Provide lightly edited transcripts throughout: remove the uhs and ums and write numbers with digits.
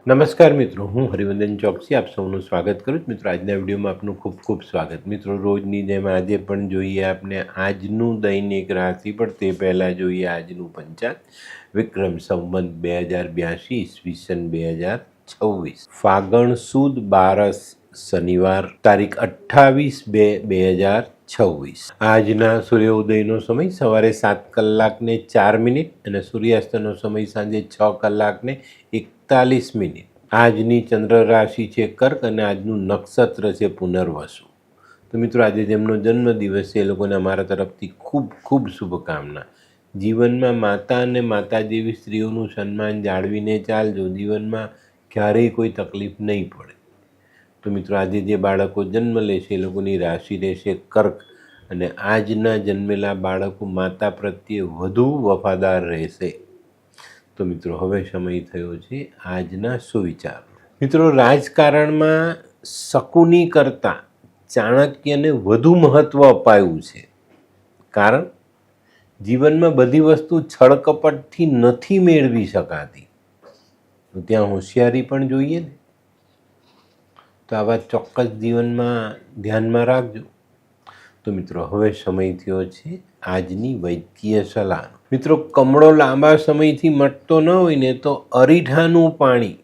નમસ્કાર મિત્રો, હું હરિવંદન ચોકસી આપ સૌનું સ્વાગત કરું છું. મિત્રો, આજના વિડીયોમાં આપનું ખૂબ ખૂબ સ્વાગત. મિત્રો, રોજની જેમ આજે પણ જોઈએ આપણે આજનું દૈનિક રાશિફળ. તે પહેલાં જોઈએ આજનું પંચાંગ. વિક્રમ સંવત 2082 ઈસવીસન 2026 ફાગણ સુદ 12 શનિવાર તારીખ 28/2/2026. આજના સૂર્યોદયનો સમય સવારે 7:04 અને સૂર્યાસ્તનો સમય સાંજે 6:41. આજની ચંદ્ર રાશિ છે કર્ક અને આજનું નક્ષત્ર છે પુનર્વસુ. તો મિત્રો, આજે જેમનો જન્મદિવસ છે એ લોકોને અમારા તરફથી ખૂબ ખૂબ શુભકામના. જીવનમાં માતા અને માતા જેવી સ્ત્રીઓનું સન્માન જાળવીને ચાલજો. જીવનમાં ક્યારેય કોઈ તકલીફ નહીં પડે. તો મિત્રો, આજે જે બાળકો જન્મ લેશે એ લોકોની રાશિ રહેશે કર્ક અને આજના જન્મેલા બાળકો માતા પ્રત્યે વધુ વફાદાર રહેશે. તો મિત્રો, હવે સમય થયો છે આજના સુવિચાર. મિત્રો, રાજકારણમાં શકુની કરતાં ચાણક્યને વધુ મહત્ત્વ અપાયું છે. કારણ જીવનમાં બધી વસ્તુ છળકપટથી નથી મેળવી શકાતી, તો ત્યાં હોશિયારી પણ જોઈએ ને. તો આ વાત ચોક્કસ જીવનમાં ધ્યાનમાં રાખજો. તો મિત્રો, હવે સમય થયો છે આજની વૈદ્ય સલાહ. મિત્રો, કમળો લાંબા સમયથી મટતો ન હોય ને તો અરીઠાનું પાણી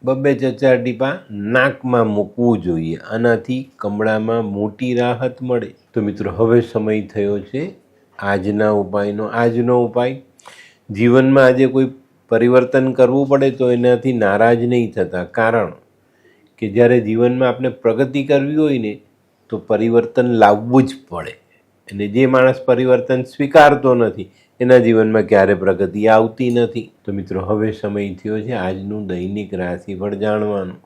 2-4 ટીપા નાકમાં મૂકવું જોઈએ. આનાથી કમળામાં મોટી રાહત મળે. તો મિત્રો, હવે સમય થયો છે આજના ઉપાયનો. આજનો ઉપાય, જીવનમાં આજે કોઈ પરિવર્તન કરવું પડે તો એનાથી નારાજ નહીં થતા. કારણ કે જ્યારે જીવનમાં આપણે પ્રગતિ કરવી હોય ને તો પરિવર્તન લાવવું જ પડે. અને જે માણસ પરિવર્તન સ્વીકારતો નથી એના જીવનમાં ક્યારે પ્રગતિ આવતી નથી. તો મિત્રો, હવે સમય થયો છે આજનું દૈનિક રાશિફળ જાણવાનું.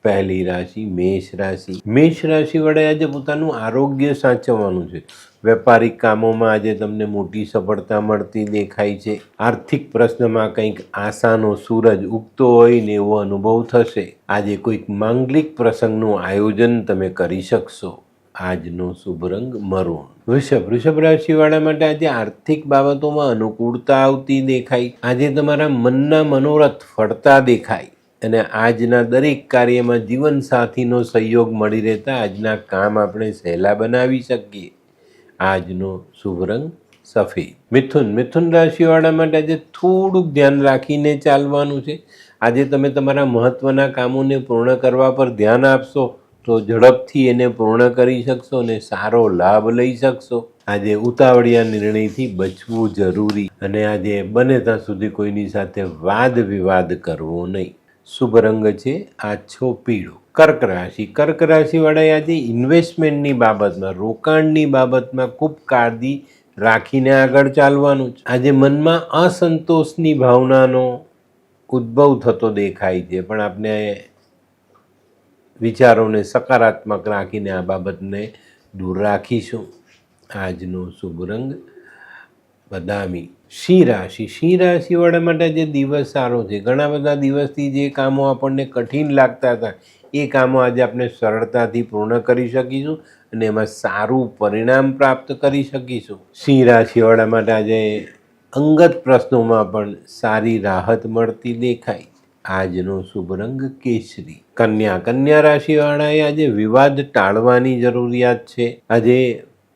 પહેલી રાશિ મેષ રાશિ. મેષ રાશિ વડે આજે પોતાનું આરોગ્ય સાચવવાનું છે. વેપારિક કામોમાં આજે તમને મોટી સફળતા મળતી દેખાય છે. આર્થિક પ્રશ્નમાં કંઈક આશાનો સૂરજ ઉગતો હોય ને એવો અનુભવ થશે. આજે કોઈક માંગલિક પ્રસંગનું આયોજન તમે કરી શકશો. આજનો શુભ રંગ મરૂન. વૃષભ રાશિવાળા માટે આજે આર્થિક બાબતોમાં અનુકૂળતા આવતી દેખાય. આજે તમારા મનના મનોરથ ફળતા દેખાય અને આજના દરેક કાર્યમાં જીવનસાથીનો સહયોગ મળી રહેતા આજના કામ આપણે સહેલા બનાવી શકીએ. આજનો શુભ રંગ સફેદ. મિથુન રાશિવાળા માટે આજે થોડુંક ધ્યાન રાખીને ચાલવાનું છે. આજે તમે તમારા મહત્ત્વના કામોને પૂર્ણ કરવા પર ધ્યાન આપશો તો ઝડપથી એને પૂર્ણ કરી શકશો અને સારો લાભ લઈ શકશો. આજે ઉતાવળિયા નિર્ણયથી બચવું જરૂરી અને આજે બને ત્યાં સુધી કોઈની સાથે વાદ વિવાદ કરવો નહીં. શુભ રંગ છે આછો પીળો. કર્ક રાશિવાળાએ આજે ઇન્વેસ્ટમેન્ટની બાબતમાં, રોકાણની બાબતમાં ખૂબ કાળજી રાખીને આગળ ચાલવાનું છે. આજે મનમાં અસંતોષની ભાવનાનો ઉદ્ભવ થતો દેખાય છે, પણ આપણે વિચારોને સકારાત્મક રાખીને આ બાબતને દૂર રાખીશું. આજનો શુભ રંગ બદામી. સિંહ રાશિવાળા માટે આજે દિવસ સારો છે. ઘણા બધા દિવસથી જે કામો આપણને કઠિન લાગતા હતા એ કામો આજે આપણે સરળતાથી પૂર્ણ કરી શકીશું અને એમાં સારું પરિણામ પ્રાપ્ત કરી શકીશું. સિંહ રાશિવાળા માટે આજે અંગત પ્રશ્નોમાં પણ સારી રાહત મળતી દેખાય. આજનો શુભ રંગ કેસરી. કન્યા રાશિવાળાએ આજે વિવાદ ટાળવાની જરૂરિયાત છે. આજે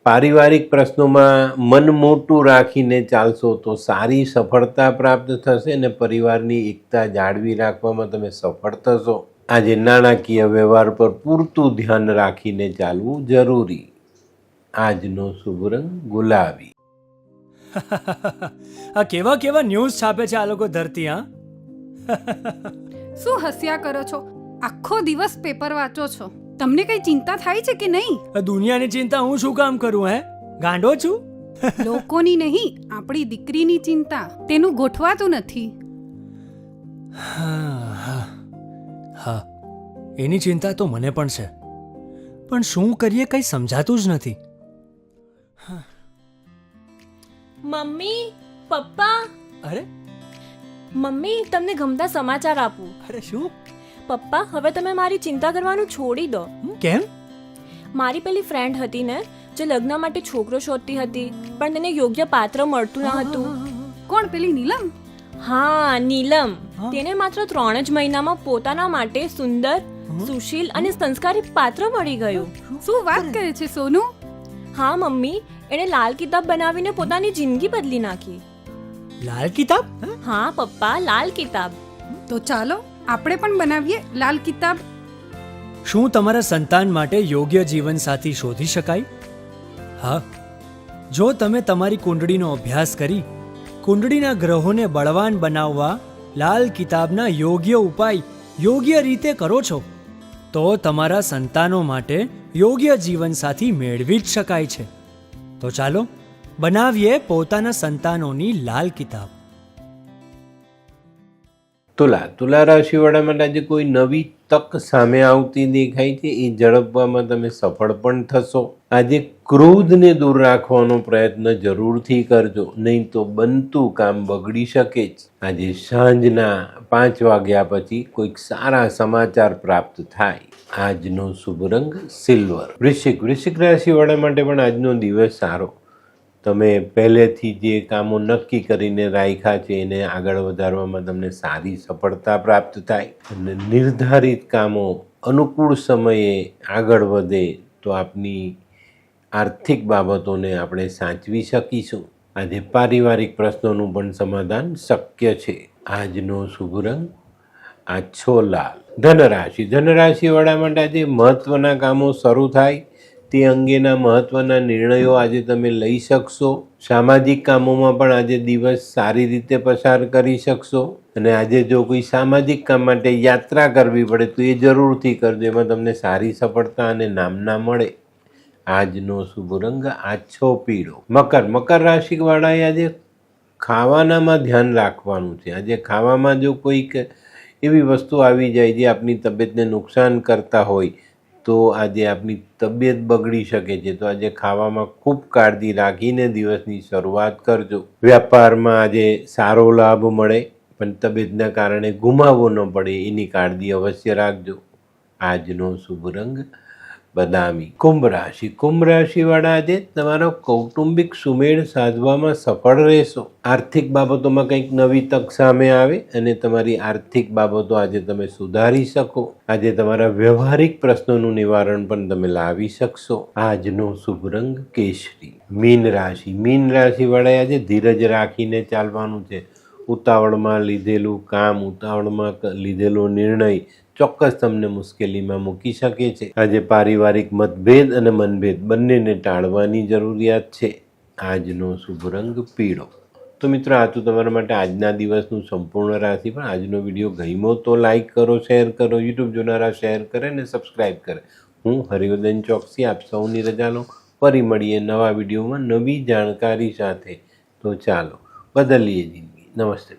પારિવારિક પ્રશ્નોમાં મન મોટું રાખીને ચાલશો તો સારી સફળતા પ્રાપ્ત થશે અને પરિવારની એકતા જાળવી રાખવામાં તમે સફળ થશો. આજે નાણાકીય વ્યવહાર પર પૂરતું ધ્યાન રાખીને ચાલવું જરૂરી. આજનો શુભ રંગ ગુલાબી. આ કેવા ન્યૂઝ છાપે છે આ લોકો ધરતી. હા, શું હસ્યા કરો છો? આખો દિવસ પેપર વાંચો છો. તમને કઈ ચિંતા થાય છે કે નહીં? દુનિયાની ચિંતા હું શું કામ કરું? ગાંડો છું? લોકોની નહીં, આપણી દીકરીની ચિંતા. તેનું ગોઠવાતું નથી. હા, એની ચિંતા તો મને પણ છે, પણ શું કરીએ કંઈ સમજાતું જ નથી. મમ્મી, પપ્પા. અરે મમ્મી, તમને ગમતા સમાચાર આપું. અરે શું? પપ્પા, હવે તમે મારી ચિંતા કરવાનું છોડી દો. કેમ? મારી પેલી ફ્રેન્ડ હતી ને, જે લગ્ન માટે છોકરો શોધતી હતી પણ તેને યોગ્ય પાત્ર મળતું ન હતું. કોણ, પેલી નીલમ? હા નીલમ હા? તેને માત્ર 3 જ મહિનામાં પોતાના માટે સુંદર સુશીલ અને સંસ્કારી પાત્ર મળી ગયું. શું વાત કરે છે સોનુ? હા મમ્મી, એણે લાલ કિતાબ બનાવીને પોતાની જિંદગી બદલી નાખી. લાલ કિતાબ હા? હા પપ્પા, લાલ કિતાબ. તો ચાલો આપણે પણ બનાવીએ લાલ કિતાબ. શું તમારા સંતાન માટે યોગ્ય જીવનસાથી શોધી શકાય? હા, જો તમે તમારી કુંડળીનો અભ્યાસ કરી કુંડળીના ગ્રહોને બળવાન બનાવવા લાલ કિતાબના યોગ્ય ઉપાય યોગ્ય રીતે કરો છો તો તમારા સંતાનો માટે યોગ્ય જીવનસાથી મેળવી જ શકાય છે. તો ચાલો બનાવીએ પોતાના સંતાનોની લાલ કિતાબ. તુલા રાશિવાળા માટે આજે કોઈ નવી તક સામે આવતી દેખાય છે. એ ઝડપવામાં તમે સફળ પણ થશો. આજે ક્રોધને દૂર રાખવાનો પ્રયત્ન જરૂરથી કરજો, નહીં તો બનતું કામ બગડી શકે જ. આજે સાંજના 5 વાગ્યા પછી કોઈક સારા સમાચાર પ્રાપ્ત થાય. આજનો શુભ રંગ સિલ્વર. વૃશ્ચિક રાશિવાળા માટે પણ આજનો દિવસ સારો. તમે પહેલેથી જે કામો નક્કી કરીને રાખ્યા છે એને આગળ વધારવામાં તમને સારી સફળતા પ્રાપ્ત થાય અને નિર્ધારિત કામો અનુકૂળ સમયે આગળ વધે તો આપની આર્થિક બાબતોને આપણે સાચવી શકીશું. આજે પારિવારિક પ્રશ્નોનું પણ સમાધાન શક્ય છે. આજનો શુભ રંગ આછો લાલ. ધનરાશિવાળા માટે આજે મહત્ત્વના કામો શરૂ થાય તે અંગેના મહત્ત્વના નિર્ણયો આજે તમે લઈ શકશો. સામાજિક કામોમાં પણ આજે દિવસ સારી રીતે પસાર કરી શકશો. અને આજે જો કોઈ સામાજિક કામ માટે યાત્રા કરવી પડે તો એ જરૂરથી કરજો, એમાં તમને સારી સફળતા અને નામના મળે. આજનો શુભ રંગ આછો પીળો. મકર રાશિવાળાએ આજે ખાવાનામાં ધ્યાન રાખવાનું છે. આજે ખાવામાં જો કોઈક એવી વસ્તુ આવી જાય જે આપની તબિયતને નુકસાન કરતા હોય તો આજે આપની તબિયત બગડી શકે છે. તો આજે ખાવામાં ખૂબ કાળજી રાખીને દિવસની શરૂઆત કરજો. વ્યાપારમાં આજે સારો લાભ મળે પણ તબિયતના કારણે ગુમાવવો ન પડે એની કાળજી અવશ્ય રાખજો. આજનો શુભ રંગ બદામી. કુંભ રાશિવાળા આજે તમારો કૌટુંબિક સુમેળ સાધવામાં સફળ રહેશો. આર્થિક બાબતોમાં કંઈક નવી તક સામે આવે અને તમારી આર્થિક બાબતો આજે તમે સુધારી શકો. આજે તમારા વ્યવહારિક પ્રશ્નોનું નિવારણ પણ તમે લાવી શકશો. આજનો શુભ રંગ કેસરી. મીન રાશિવાળાએ આજે ધીરજ રાખીને ચાલવાનું છે. ઉતાવળમાં લીધેલું કામ, ઉતાવળમાં લીધેલો નિર્ણય ચોક્કસ તમને મુશ્કેલીમાં મૂકી શકે છે. આજે પારિવારિક મતભેદ અને મનભેદ બંનેને ટાળવાની જરૂરિયાત છે. આજનો શુભ રંગ પીળો. તો મિત્રો, આ તો તમારા માટે આજના દિવસનું સંપૂર્ણ રાશિ. પણ આજનો વિડીયો ગમ્યો તો લાઈક કરો, શેર કરો, યુટ્યુબ જોનારા શેર કરે અને સબસ્ક્રાઈબ કરે. હું હરિવર્ધન ચોકસી આપ સૌની રજા લઉં. ફરી મળીએ નવા વિડીયોમાં નવી જાણકારી સાથે. તો ચાલો બદલીએ જિંદગી. નમસ્તે.